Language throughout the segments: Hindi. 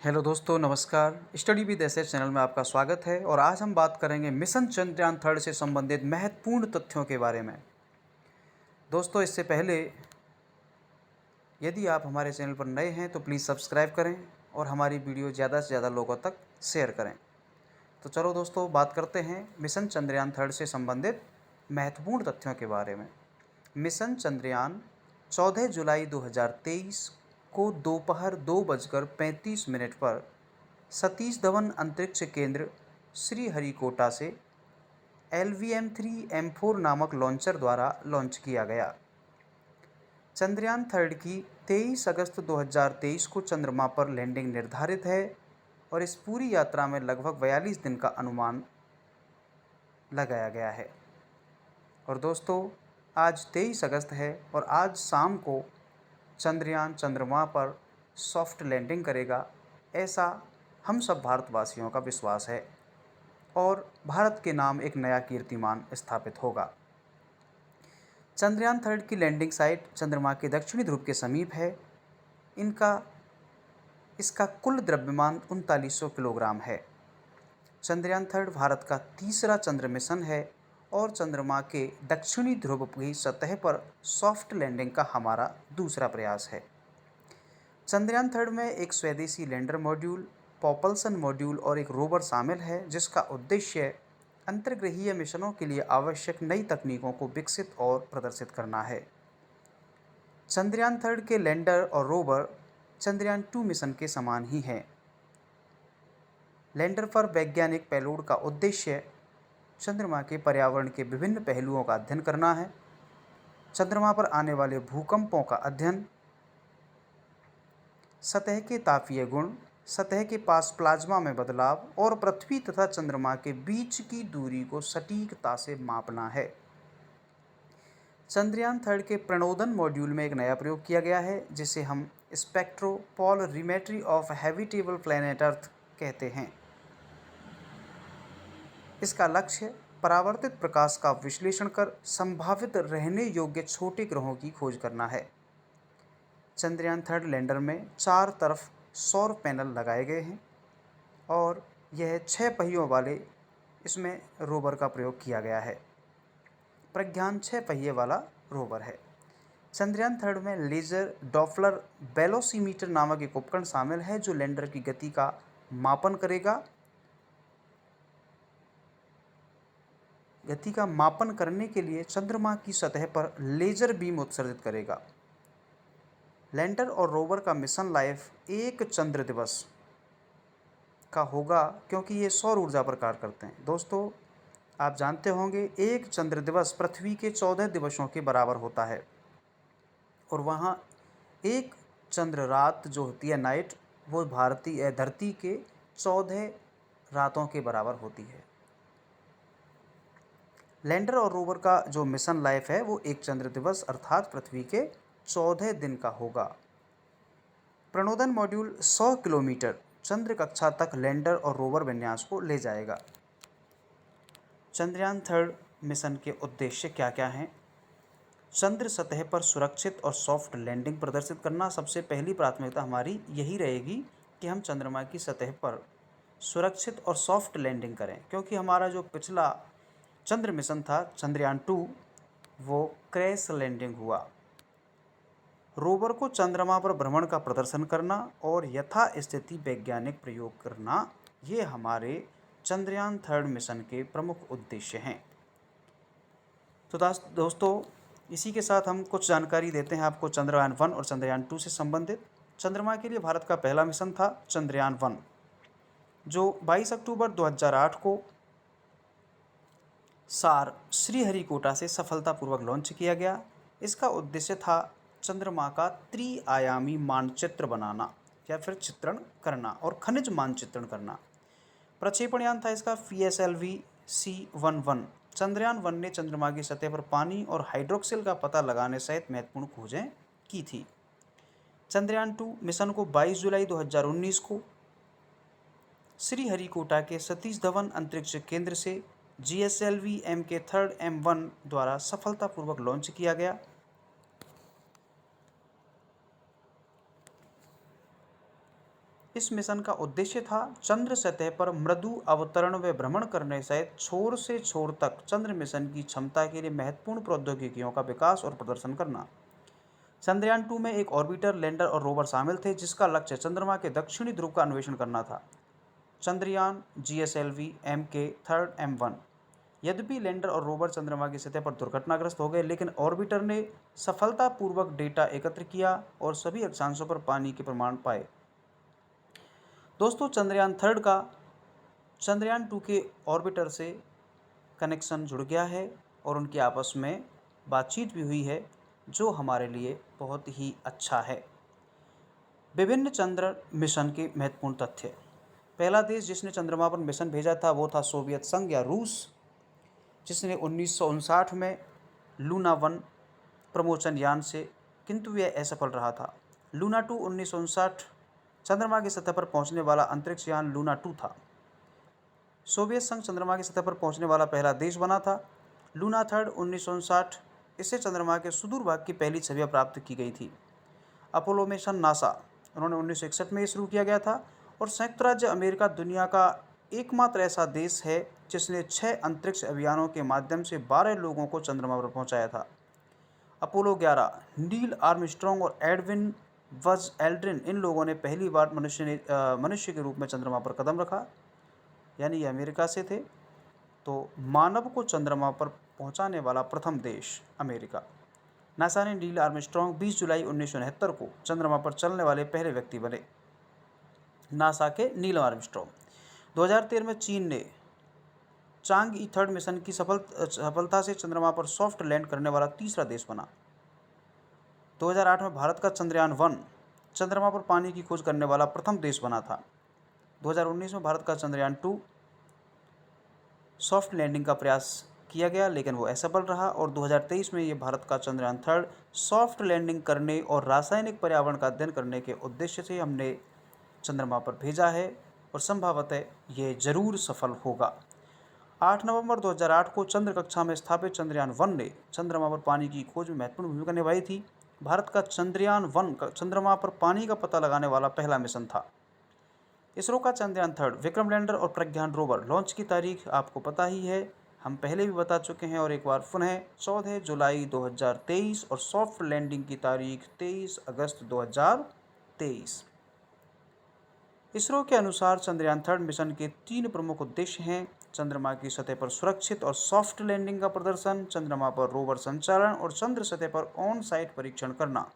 हेलो दोस्तों, नमस्कार। स्टडी विद एसएच चैनल में आपका स्वागत है और आज हम बात करेंगे मिशन चंद्रयान थर्ड से संबंधित महत्वपूर्ण तथ्यों के बारे में। दोस्तों, इससे पहले यदि आप हमारे चैनल पर नए हैं तो प्लीज़ सब्सक्राइब करें और हमारी वीडियो ज़्यादा से ज़्यादा लोगों तक शेयर करें। तो चलो दोस्तों, बात करते हैं मिशन चंद्रयान थर्ड से संबंधित महत्वपूर्ण तथ्यों के बारे में। मिशन चंद्रयान 14 जुलाई 2023 को दोपहर 2:35 पर सतीश धवन अंतरिक्ष केंद्र श्रीहरिकोटा से LVM-3M4 नामक लॉन्चर द्वारा लॉन्च किया गया। चंद्रयान थर्ड की 23 अगस्त 2023 को चंद्रमा पर लैंडिंग निर्धारित है और इस पूरी यात्रा में लगभग 42 दिन का अनुमान लगाया गया है। और दोस्तों, आज 23 अगस्त है और आज शाम को चंद्रयान चंद्रमा पर सॉफ्ट लैंडिंग करेगा, ऐसा हम सब भारतवासियों का विश्वास है और भारत के नाम एक नया कीर्तिमान स्थापित होगा। चंद्रयान थर्ड की लैंडिंग साइट चंद्रमा के दक्षिणी ध्रुव के समीप है। इसका कुल द्रव्यमान 3900 किलोग्राम है। चंद्रयान थर्ड भारत का तीसरा चंद्र मिशन है और चंद्रमा के दक्षिणी ध्रुव की सतह पर सॉफ्ट लैंडिंग का हमारा दूसरा प्रयास है। चंद्रयान थर्ड में एक स्वदेशी लैंडर मॉड्यूल, प्रोपल्सन मॉड्यूल और एक रोवर शामिल है, जिसका उद्देश्य अंतर्ग्रहीय मिशनों के लिए आवश्यक नई तकनीकों को विकसित और प्रदर्शित करना है। चंद्रयान थर्ड के लैंडर और रोवर चंद्रयान 2 मिशन के समान ही हैं। लैंडर पर वैज्ञानिक पेलोड का उद्देश्य चंद्रमा के पर्यावरण के विभिन्न पहलुओं का अध्ययन करना है, चंद्रमा पर आने वाले भूकंपों का अध्ययन, सतह के तापीय गुण, सतह के पास प्लाज्मा में बदलाव और पृथ्वी तथा चंद्रमा के बीच की दूरी को सटीकता से मापना है। चंद्रयान थर्ड के प्रणोदन मॉड्यूल में एक नया प्रयोग किया गया है, जिसे हम स्पेक्ट्रोपोलरिमेट्री ऑफ हैबिटेबल प्लैनेट अर्थ कहते हैं। इसका लक्ष्य परावर्तित प्रकाश का विश्लेषण कर संभावित रहने योग्य छोटे ग्रहों की खोज करना है। चंद्रयान थर्ड लैंडर में 4 तरफ सौर पैनल लगाए गए हैं और यह 6 पहियों वाले इसमें रोवर का प्रयोग किया गया है। प्रज्ञान 6 पहिए वाला रोवर है। चंद्रयान थर्ड में लेजर डॉपलर वेलोसीमीटर नामक एक उपकरण शामिल है, जो लैंडर की गति का मापन करेगा। गति का मापन करने के लिए चंद्रमा की सतह पर लेजर बीम उत्सर्जित करेगा। लैंडर और रोवर का मिशन लाइफ एक चंद्र दिवस का होगा, क्योंकि ये सौर ऊर्जा पर कार्य करते हैं। दोस्तों, आप जानते होंगे एक चंद्र दिवस पृथ्वी के 14 दिवसों के बराबर होता है और वहाँ एक चंद्र रात जो होती है नाइट, वो भारतीय धरती के 14 रातों के बराबर होती है। लैंडर और रोवर का जो मिशन लाइफ है वो एक चंद्र दिवस अर्थात पृथ्वी के 14 दिन का होगा। प्रणोदन मॉड्यूल 100 किलोमीटर चंद्र कक्षा तक लैंडर और रोवर विन्यास को ले जाएगा। चंद्रयान थर्ड मिशन के उद्देश्य क्या क्या हैं? चंद्र सतह पर सुरक्षित और सॉफ्ट लैंडिंग प्रदर्शित करना। सबसे पहली प्राथमिकता हमारी यही रहेगी कि हम चंद्रमा की सतह पर सुरक्षित और सॉफ्ट लैंडिंग करें, क्योंकि हमारा जो पिछला चंद्र मिशन था चंद्रयान 2, वो क्रैश लैंडिंग हुआ। रोवर को चंद्रमा पर भ्रमण का प्रदर्शन करना और यथास्थिति वैज्ञानिक प्रयोग करना, ये हमारे चंद्रयान थर्ड मिशन के प्रमुख उद्देश्य हैं। तो दोस्तों, इसी के साथ हम कुछ जानकारी देते हैं आपको चंद्रयान 1 और चंद्रयान 2 से संबंधित। चंद्रमा के लिए भारत का पहला मिशन था चंद्रयान 1, जो 22 अक्टूबर 2008 को सार श्रीहरिकोटा से सफलतापूर्वक लॉन्च किया गया। इसका उद्देश्य था चंद्रमा का त्रिआयामी मानचित्र बनाना या फिर चित्रण करना और खनिज मानचित्रण करना। प्रक्षेपण यान था इसका PSLV C11। चंद्रयान 1 ने चंद्रमा की सतह पर पानी और हाइड्रोक्सिल का पता लगाने सहित महत्वपूर्ण खोजें की थी। चंद्रयान 2 मिशन को 22 जुलाई 2019 को श्रीहरिकोटा के सतीश धवन अंतरिक्ष केंद्र से GSLV-M के थर्ड M1 द्वारा सफलतापूर्वक लॉन्च किया गया। इस मिशन का उद्देश्य था चंद्र सतह पर मृदु अवतरण व भ्रमण करने सहित छोर से छोर तक चंद्र मिशन की क्षमता के लिए महत्वपूर्ण प्रौद्योगिकियों का विकास और प्रदर्शन करना। चंद्रयान 2 में एक ऑर्बिटर, लैंडर और रोवर शामिल थे जिसका लक्ष्य चंद्रमा के दक्षिणी ध्रुव का अन्वेषण करना था। Chandrayaan GSLV Mk3 M1। यद्यपि लैंडर और रोवर चंद्रमा की सतह पर दुर्घटनाग्रस्त हो गए, लेकिन ऑर्बिटर ने सफलतापूर्वक डेटा एकत्र किया और सभी अक्षांशों पर पानी के प्रमाण पाए। दोस्तों, चंद्रयान 3 का चंद्रयान 2 के ऑर्बिटर से कनेक्शन जुड़ गया है और उनकी आपस में बातचीत भी हुई है, जो हमारे लिए बहुत ही अच्छा है। विभिन्न चंद्र मिशन के महत्वपूर्ण तथ्य। पहला देश जिसने चंद्रमा पर मिशन भेजा था वो था सोवियत संघ या रूस, जिसने 1959 में लूना 1 प्रमोशन यान से, किंतु यह असफल रहा था। लूना 2 1959 चंद्रमा की सतह पर पहुंचने वाला अंतरिक्ष यान लूना 2 था। सोवियत संघ चंद्रमा की सतह पर पहुंचने वाला पहला देश बना था। लूना 3 1959 इससे चंद्रमा के सुदूर भाग की पहली छवियां प्राप्त की गई थी। अपोलो मिशन नासा, उन्होंने 1961 में शुरू किया गया था। और संयुक्त राज्य अमेरिका दुनिया का एकमात्र ऐसा देश है जिसने 6 अंतरिक्ष अभियानों के माध्यम से 12 लोगों को चंद्रमा पर पहुंचाया था। अपोलो 11 नील आर्मस्ट्रॉन्ग और एडविन बज़ एल्ड्रिन, इन लोगों ने पहली बार मनुष्य के रूप में चंद्रमा पर कदम रखा, यानी ये अमेरिका से थे। तो मानव को चंद्रमा पर पहुंचाने वाला प्रथम देश अमेरिका। नासा ने नील आर्मस्ट्रॉन्ग 20 जुलाई 1969 को चंद्रमा पर चलने वाले पहले व्यक्ति बने। नासा के नील आर्मस्ट्रॉन्ग। 2013 में चीन ने चांगई 3 मिशन की सफलता से चंद्रमा पर सॉफ्ट लैंड करने वाला तीसरा देश बना। 2008 में भारत का चंद्रयान 1 चंद्रमा पर पानी की खोज करने वाला प्रथम देश बना था। 2019 में भारत का चंद्रयान 2 सॉफ्ट लैंडिंग का प्रयास किया गया, लेकिन वो असफल रहा। और 2023 में ये भारत का चंद्रयान 3 सॉफ्ट लैंडिंग करने और रासायनिक पर्यावरण का अध्ययन करने के उद्देश्य से हमने चंद्रमा पर भेजा है और संभवतः ये जरूर सफल होगा। 8 नवंबर 2008 को चंद्र कक्षा में स्थापित चंद्रयान 1 ने चंद्रमा पर पानी की खोज में महत्वपूर्ण भूमिका निभाई थी। भारत का चंद्रयान 1 चंद्रमा पर पानी का पता लगाने वाला पहला मिशन था। इसरो का चंद्रयान 3 विक्रम लैंडर और प्रज्ञान रोवर लॉन्च की तारीख आपको पता ही है, हम पहले भी बता चुके हैं और एक बार पुनः 14 जुलाई 2023 और सॉफ्ट लैंडिंग की तारीख 23 अगस्त 2023। इसरो के अनुसार चंद्रयान 3 मिशन के 3 प्रमुख उद्देश्य हैं: चंद्रमा की सतह पर सुरक्षित और सॉफ्ट लैंडिंग का प्रदर्शन, चंद्रमा पर रोवर संचालन और चंद्र सतह पर ऑन साइट परीक्षण करना।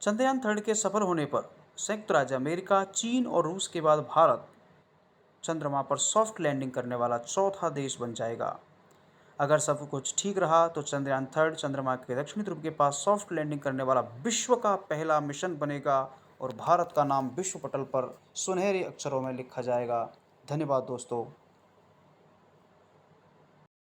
चंद्रयान 3 के सफल होने पर संयुक्त राज्य अमेरिका, चीन और रूस के बाद भारत चंद्रमा पर सॉफ्ट लैंडिंग करने वाला चौथा देश बन जाएगा। अगर सब कुछ ठीक रहा तो चंद्रयान 3 चंद्रमा के दक्षिणी ध्रुव के पास सॉफ्ट लैंडिंग करने वाला विश्व का पहला मिशन बनेगा और भारत का नाम विश्व पटल पर सुनहरे अक्षरों में लिखा जाएगा। धन्यवाद दोस्तों।